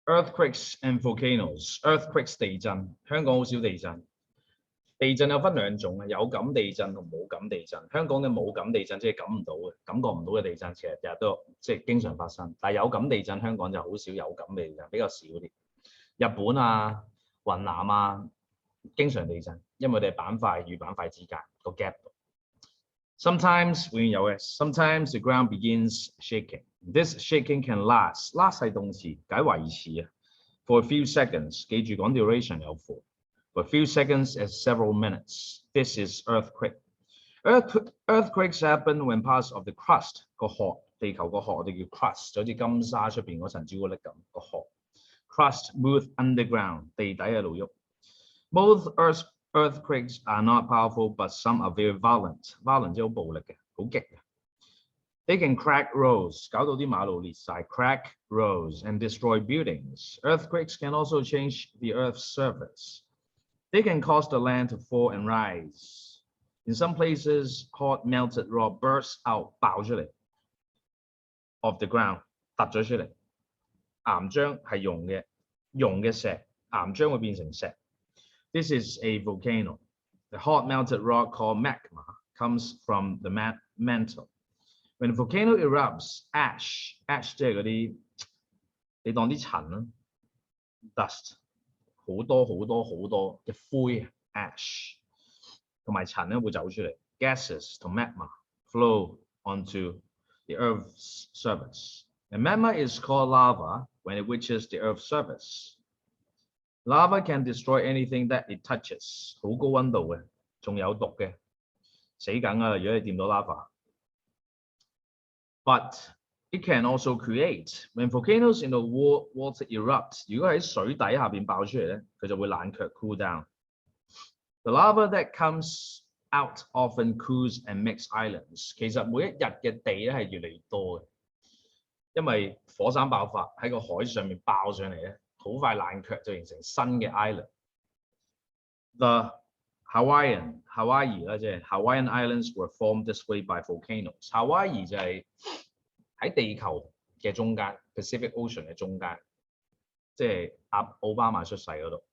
Earthquakes and volcanoes. Earthquakes 地震，香港好少地震。地震有分兩種嘅，有感地震同冇感地震。香港嘅冇感地震即係感唔到嘅，感覺唔到嘅地震，其實日日都即係經常發生。但係有感地震，香港就好少有感地震，比較少啲。日本啊、雲南啊，經常地震，因為佢哋板塊與板塊之間個 gap。Sometimes 永遠有嘅 ，sometimes the ground begins shaking. This shaking can last. Last 係動詞，解維持啊。For a few seconds，記住講 duration 有 for。For a few seconds as several minutes. This is earthquake. Earthquakes happen when parts of the crust 個殼，地球個殼我哋叫 crust，就好似金沙出邊嗰層朱古力咁個殼。Crust move underground，地底喺度喐。Both earthquakes are not powerful, but some are very violent. Violent 即係好暴力嘅，好激嘅。They can crack roads，搞到啲馬路裂晒。Crack roads and destroy buildings. Earthquakes can also change the Earth's surface. They can cause the land to fall and rise. In some places, hot melted rock bursts out 爆出嚟 of the ground 突咗出嚟。岩漿係溶嘅石，岩漿會變成石。This is a volcano. The hot melted rock called magma comes from the mantle. When a volcano erupts, ash 即係嗰啲你當啲塵啦 ，dust 好多嘅灰 ash 同埋塵咧會走出嚟 ，gases 同 magma flow onto the Earth's surface. And magma is called lava when it reaches the Earth's surface. Lava can destroy anything that it touches. 好高溫度嘅，仲有毒嘅，死梗啊！如果你掂到 lava。But it can also create. When volcanoes in the water erupt, 如果喺水底下邊爆出嚟咧，佢就會冷卻 cool down. The lava that comes out often cools and makes islands. 其實每一日嘅地咧係越嚟越多嘅，因為火山爆發喺個海上面爆上嚟咧，好快冷卻就形成新嘅 island. The Hawaii 啦，即係 Hawaiian Islands were formed this way by volcanoes. Hawaii 就係喺地球嘅中間 ，Pacific Ocean 嘅中間，即係奧巴馬出世嗰度。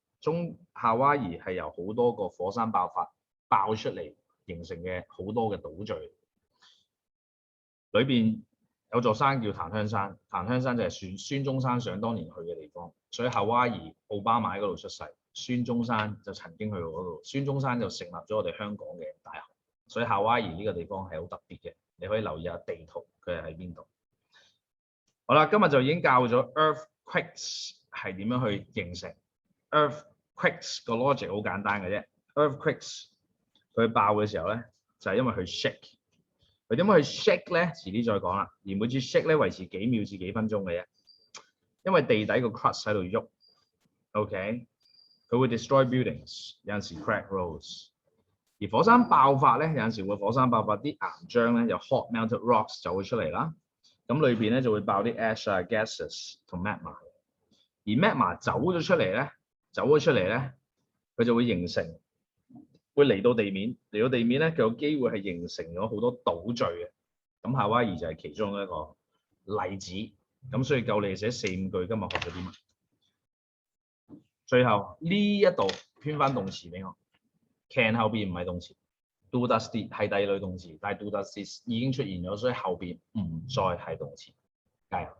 夏威夷係由好多個火山爆發爆出嚟形成嘅好多嘅島嶼，裏邊有座山叫檀香山，檀香山就係孫中山想當年去嘅地方，所以夏威夷奧巴馬喺嗰度出世。孫中山就曾經去過嗰度，孫中山就成立咗我哋香港嘅大學，所以夏威夷呢個地方係好特別嘅，你可以留意下地圖佢係喺邊度。好啦，今日就已經教咗 earthquakes 係點樣去形成。earthquakes 個 logic 好簡單嘅啫 ，earthquakes 佢爆嘅時候咧就係因為佢 shake， 佢點樣去 shake 咧？遲啲再講啦。而每次 shake 咧維持幾秒至幾分鐘嘅啫，因為地底個 crust 喺度喐 ，OK。佢會 destroy buildings， 有陣時 crack roads。而火山爆發咧，有陣時會火山爆發啲岩漿咧，有 hot melted rocks 就會出嚟啦。咁裏邊咧就會爆啲 ash 啊、gases 同 magma。而 magma 走咗出嚟咧，佢就會形成，會嚟到地面，嚟到地面咧，佢有機會係形成咗好多島嶼嘅。咁夏威夷就係其中一個例子。咁所以夠你寫4、5句，今日學咗啲乜？最後呢一度編翻動詞俾我 ，can 後邊唔係動詞 ，do does did 係第二類動詞，但係 do does did 已經出現咗，所以後邊唔再係動詞。加油！